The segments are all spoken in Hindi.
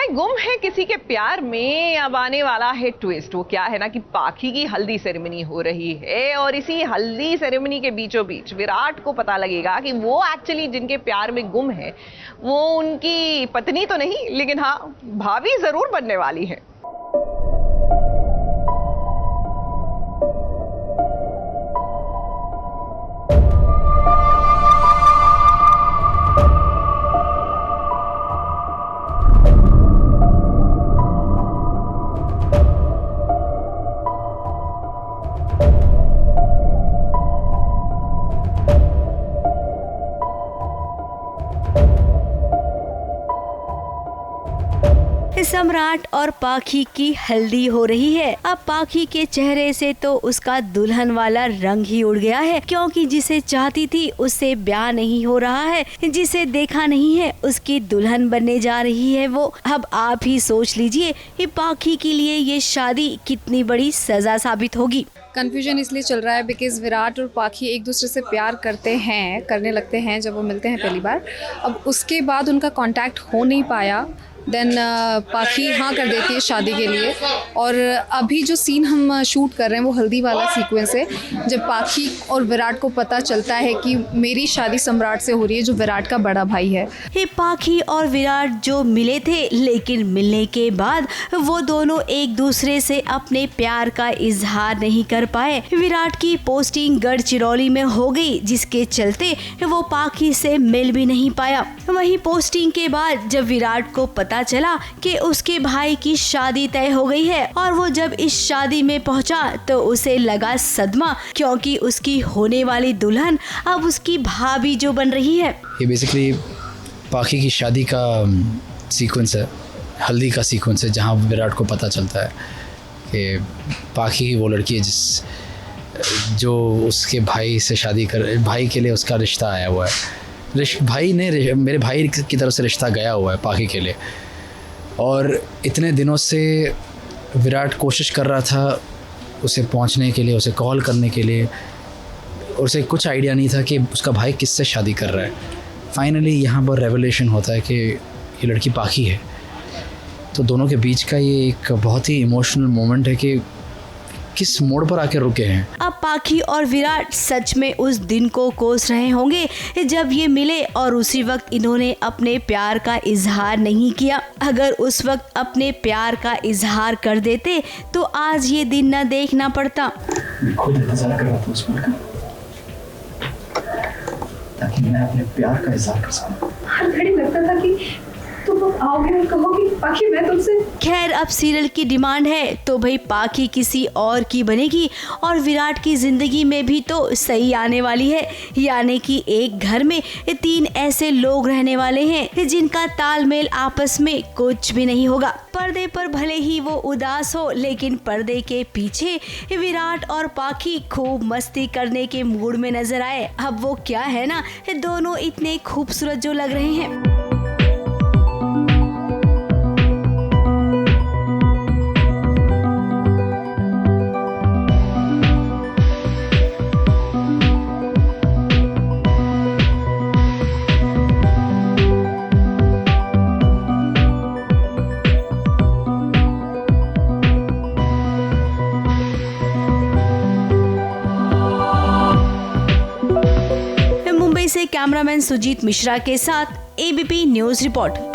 भाई गुम है किसी के प्यार में, अब आने वाला है ट्विस्ट। वो क्या है ना कि पाखी की हल्दी सेरेमनी हो रही है और इसी हल्दी सेरेमनी के बीचों बीच विराट को पता लगेगा कि वो एक्चुअली जिनके प्यार में गुम है वो उनकी पत्नी तो नहीं, लेकिन हाँ भाभी जरूर बनने वाली है। सम्राट और पाखी की हल्दी हो रही है। अब पाखी के चेहरे से तो उसका दुल्हन वाला रंग ही उड़ गया है, क्योंकि जिसे चाहती थी उससे ब्याह नहीं हो रहा है, जिसे देखा नहीं है उसकी दुल्हन बनने जा रही है वो। अब आप ही सोच लीजिए कि पाखी के लिए ये शादी कितनी बड़ी सजा साबित होगी। कन्फ्यूजन इसलिए चल रहा है बिकॉज विराट और पाखी एक दूसरे से प्यार करने लगते हैं जब वो मिलते हैं पहली बार। अब उसके बाद उनका कांटेक्ट हो नहीं पाया, देन पाखी हाँ कर देती है शादी के लिए। और अभी जो सीन हम शूट कर रहे हैं वो हल्दी वाला सीक्वेंस है, जब पाखी और विराट को पता चलता है कि मेरी शादी सम्राट से हो रही है, जो विराट का बड़ा भाई है। ये पाखी और विराट जो मिले थे, लेकिन मिलने के बाद वो दोनों एक दूसरे से अपने प्यार का इजहार नहीं कर पाए। विराट की पोस्टिंग गढ़चिरौली में हो गई, जिसके चलते वो पाखी से मिल भी नहीं पाया। वहीं पोस्टिंग के बाद जब विराट को पता चला कि उसके भाई की शादी तय हो गई है और वो जब इस शादी में पहुंचा तो उसे लगा सदमा, क्योंकि उसकी होने वाली दुल्हन अब उसकी भाभी जो बन रही है। ये बेसिकली पाखी की शादी का सीक्वेंस है, हल्दी का सीक्वेंस है, जहाँ विराट को पता चलता है कि पाखी ही वो लड़की है जो उसके भाई से शादी कर, भाई के लिए उसका रिश्ता आया हुआ है। भाई ने मेरे भाई की तरफ से रिश्ता गया हुआ है पाखी के लिए। और इतने दिनों से विराट कोशिश कर रहा था उसे पहुंचने के लिए, उसे कॉल करने के लिए, और उसे कुछ आइडिया नहीं था कि उसका भाई किससे शादी कर रहा है। फाइनली यहाँ पर रेवलेशन होता है कि ये लड़की पाखी है। तो दोनों के बीच का ये एक बहुत ही इमोशनल मोमेंट है कि किस मोड़ पर आकर रुके हैं। अब पाखी और विराट सच में उस दिन को कोस रहे होंगे जब ये मिले और उसी वक्त इन्होंने अपने प्यार का इजहार नहीं किया। अगर उस वक्त अपने प्यार का इजहार कर देते तो आज ये दिन न देखना पड़ता। मैं खुद इंतजार कर रहा था उस पल का, ताकि मैं अपने प्यार का इजहार कर सकूं। हर घड़ी लगता था कि तुम आओगे और कहोगे पाखी मैं तुमसे। खैर, अब सीरियल की डिमांड है तो भाई पाखी किसी और की बनेगी और विराट की जिंदगी में भी तो सही आने वाली है। यानी कि एक घर में 3 ऐसे लोग रहने वाले हैं जिनका तालमेल आपस में कुछ भी नहीं होगा। पर्दे पर भले ही वो उदास हो, लेकिन पर्दे के पीछे विराट और पाखी खूब मस्ती करने के मूड में नजर आए। अब वो क्या है ना, दोनों इतने खूबसूरत जो लग रहे हैं। से कैमरामैन सुजीत मिश्रा के साथ एबीपी न्यूज रिपोर्ट।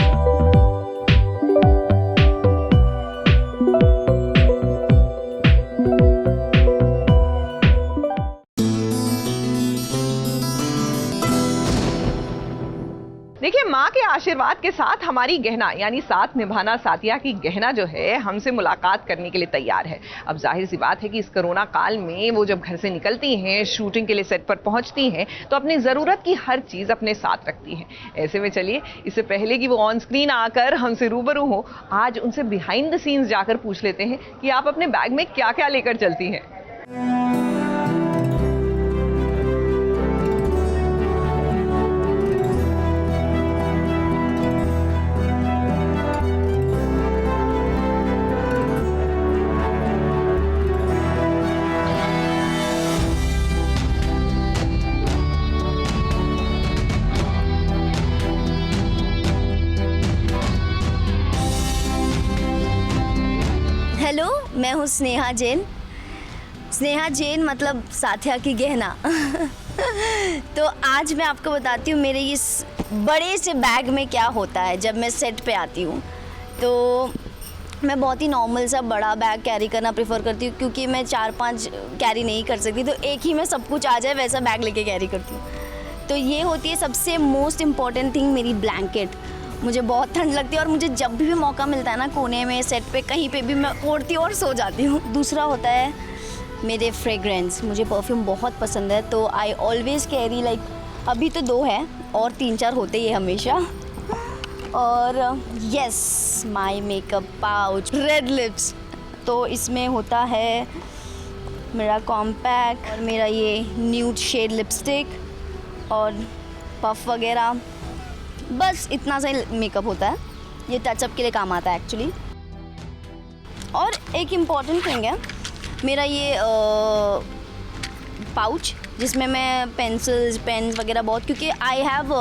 देखिए, माँ के आशीर्वाद के साथ हमारी गहना यानी साथ निभाना साथिया की गहना जो है हमसे मुलाकात करने के लिए तैयार है। अब जाहिर सी बात है कि इस कोरोना काल में वो जब घर से निकलती हैं, शूटिंग के लिए सेट पर पहुंचती हैं, तो अपनी ज़रूरत की हर चीज़ अपने साथ रखती हैं। ऐसे में चलिए, इससे पहले कि वो ऑन स्क्रीन आकर हमसे रूबरू हो, आज उनसे बिहाइंड द सीन्स जाकर पूछ लेते हैं कि आप अपने बैग में क्या क्या लेकर चलती हैं। मैं हूँ स्नेहा जैन। स्नेहा जैन मतलब साथिया की गहना। तो आज मैं आपको बताती हूँ मेरे इस बड़े से बैग में क्या होता है जब मैं सेट पे आती हूँ। तो मैं बहुत ही नॉर्मल सा बड़ा बैग कैरी करना प्रेफर करती हूँ, क्योंकि मैं 4-5 कैरी नहीं कर सकती, तो एक ही में सब कुछ आ जाए वैसा बैग लेके कैरी करती हूँ। तो ये होती है सबसे मोस्ट इम्पॉर्टेंट थिंग, मेरी ब्लैंकेट। मुझे बहुत ठंड लगती है और मुझे जब भी मौका मिलता है ना, कोने में, सेट पे, कहीं पे भी मैं ओढ़ती हूँ और सो जाती हूँ। दूसरा होता है मेरे फ्रेग्रेंस। मुझे परफ्यूम बहुत पसंद है, तो आई ऑलवेज़ कैरी लाइक, अभी तो 2 है और 3-4 होते ही हमेशा। और yes, my makeup pouch, red lips. तो इसमें होता है मेरा कॉम्पैक्ट और मेरा ये न्यूड शेड लिपस्टिक और पफ वगैरह। बस इतना सा मेकअप होता है, ये टचअप के लिए काम आता है एक्चुअली। और एक इम्पॉर्टेंट थिंग है मेरा ये पाउच, जिसमें मैं पेंसिल्स, पेन्स वगैरह बहुत, क्योंकि I have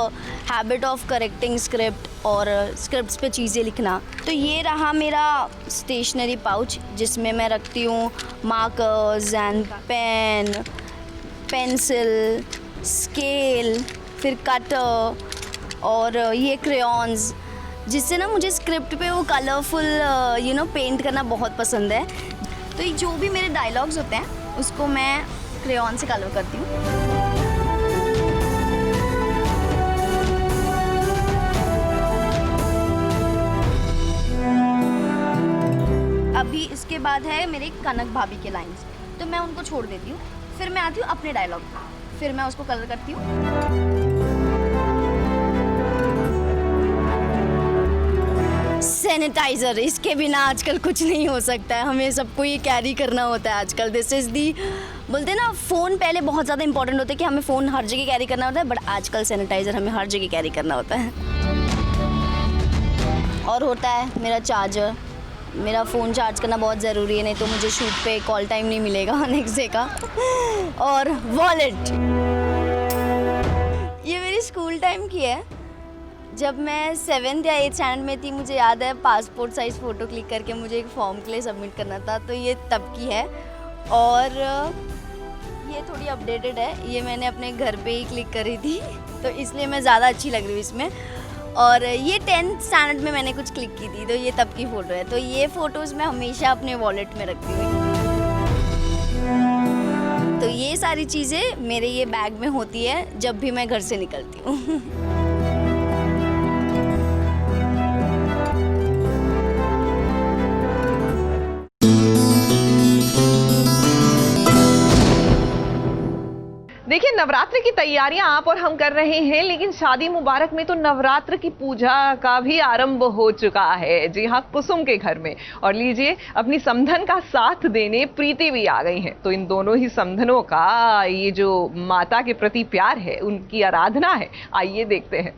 habit of correcting script और स्क्रिप्ट्स पे चीज़ें लिखना। तो ये रहा मेरा स्टेशनरी पाउच, जिसमें मैं रखती हूँ markers and pen, pencil, scale, फिर कटर और ये क्रेयॉन्स, जिससे ना मुझे स्क्रिप्ट पे वो कलरफुल पेंट करना बहुत पसंद है। तो ये जो भी मेरे डायलॉग्स होते हैं उसको मैं क्रेयॉन से कलर करती हूँ। अभी इसके बाद है मेरे कनक भाभी के लाइंस, तो मैं उनको छोड़ देती हूँ, फिर मैं आती हूँ अपने डायलॉग, फिर मैं उसको कलर करती हूँ। सैनिटाइज़र, इसके बिना आजकल कुछ नहीं हो सकता है, हमें सबको ये कैरी करना होता है आजकल। दिस इज़ दी, बोलते हैं ना, फ़ोन पहले बहुत ज़्यादा इंपॉर्टेंट होता है कि हमें फ़ोन हर जगह कैरी करना होता है, बट आजकल सैनिटाइज़र हमें हर जगह कैरी करना होता है। और होता है मेरा चार्जर। मेरा फ़ोन चार्ज करना बहुत ज़रूरी है, नहीं तो मुझे शूट पे कॉल टाइम नहीं मिलेगा नेक्स्ट डे का। और वॉलेट, ये मेरी स्कूल टाइम की है। जब मैं 7th या 8th स्टैंडर्ड में थी, मुझे याद है पासपोर्ट साइज़ फ़ोटो क्लिक करके मुझे एक फॉर्म के लिए सबमिट करना था, तो ये तब की है। और ये थोड़ी अपडेटेड है, ये मैंने अपने घर पे ही क्लिक करी थी, तो इसलिए मैं ज़्यादा अच्छी लग रही हूँ इसमें। और ये 10th स्टैंडर्ड में मैंने कुछ क्लिक की थी, तो ये तब की फ़ोटो है। तो ये फ़ोटोज़ मैं हमेशा अपने वॉलेट में रखती हूँ। तो ये सारी चीज़ें मेरे ये बैग में होती है जब भी मैं घर से निकलती हूँ। देखिए, नवरात्र की तैयारियां आप और हम कर रहे हैं, लेकिन शादी मुबारक में तो नवरात्र की पूजा का भी आरंभ हो चुका है। जी हाँ, कुसुम के घर में। और लीजिए, अपनी समधन का साथ देने प्रीति भी आ गई हैं। तो इन दोनों ही समधनों का ये जो माता के प्रति प्यार है, उनकी आराधना है, आइए देखते हैं।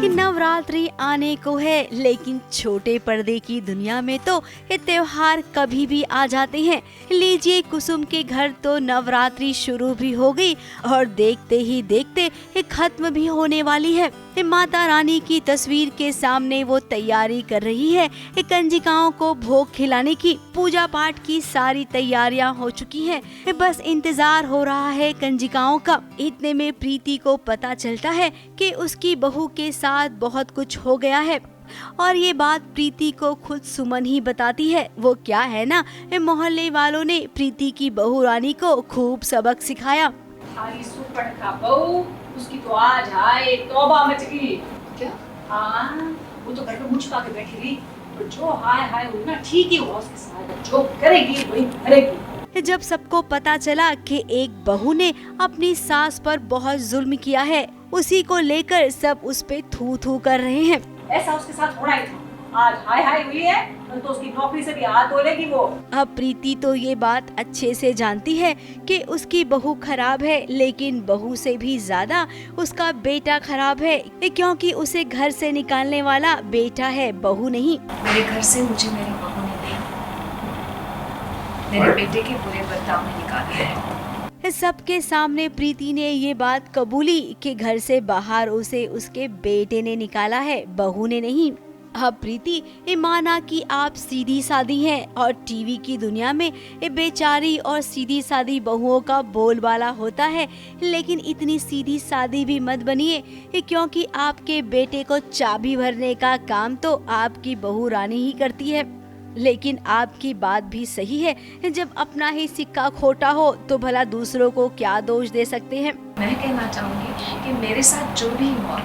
नवरात्रि आने को है, लेकिन छोटे पर्दे की दुनिया में तो ये त्योहार कभी भी आ जाते हैं। लीजिए, कुसुम के घर तो नवरात्रि शुरू भी हो गई और देखते ही देखते ये खत्म भी होने वाली है। माता रानी की तस्वीर के सामने वो तैयारी कर रही है कंजिकाओं को भोग खिलाने की। पूजा पाठ की सारी तैयारियां हो चुकी हैं, बस इंतजार हो रहा है कंजिकाओं का। इतने में प्रीति को पता चलता है कि उसकी बहू के साथ बहुत कुछ हो गया है, और ये बात प्रीति को खुद सुमन ही बताती है। वो क्या है ना, मोहल्ले वालों ने प्रीति की बहू रानी को खूब सबक सिखाया। हमारी सुपड़ का बहू, उसकी तो आज हाय तौबा मच गई। क्या? हाँ, वो तो घर पे मुंह छुपा के बैठी रही, और जो हाय हाय हुई ना, ठीक ही हुआ उसके साथ। जो करेगी वही करेगी। जब सबको पता चला कि एक बहू ने अपनी सास पर बहुत जुल्म किया है, उसी को लेकर सब उस पे थू थू कर रहे हैं। ऐसा उसके साथ होना ही था। आज हाय हाय हुई है, कल तो उसकी नौकरी से भी हाथ धो लेगी वो। अब प्रीति तो ये बात अच्छे से जानती है कि उसकी बहू खराब है, लेकिन बहू से भी ज्यादा उसका बेटा खराब है, क्योंकि उसे घर से निकालने वाला बेटा है, बहू नहीं। मेरे घर से मुझे मेरी बहू ने नहीं, मेरे बेटे के बुरे बर्ताव में निकाला है। सबके सामने प्रीति ने ये बात कबूली कि घर से बाहर उसे उसके बेटे ने निकाला है, बहू ने नहीं। अब प्रीति माना कि आप सीधी सादी हैं और टीवी की दुनिया में बेचारी और सीधी सादी बहुओं का बोलबाला होता है, लेकिन इतनी सीधी सादी भी मत बनिए, क्योंकि आपके बेटे को चाबी भरने का काम तो आपकी बहू रानी ही करती है। लेकिन आपकी बात भी सही है, जब अपना ही सिक्का खोटा हो तो भला दूसरों को क्या दोष दे सकते हैं। मैं कहना चाहूँगी कि मेरे साथ जो भी हुआ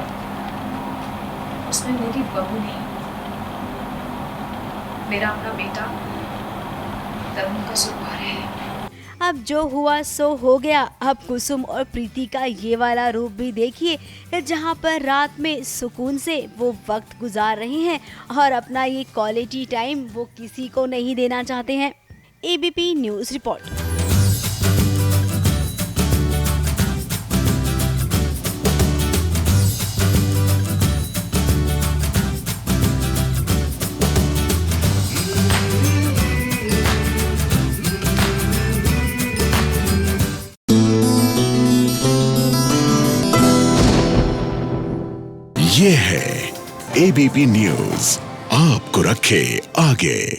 उसमें मेरी बहू नहीं, मेरा अपना बेटा तरुण का कसूरवार है। अब जो हुआ सो हो गया। अब कुसुम और प्रीति का ये वाला रूप भी देखिए, जहाँ पर रात में सुकून से वो वक्त गुजार रहे हैं और अपना ये क्वालिटी टाइम वो किसी को नहीं देना चाहते हैं। ABP news report. ये है एबीपी न्यूज़, आपको रखे आगे।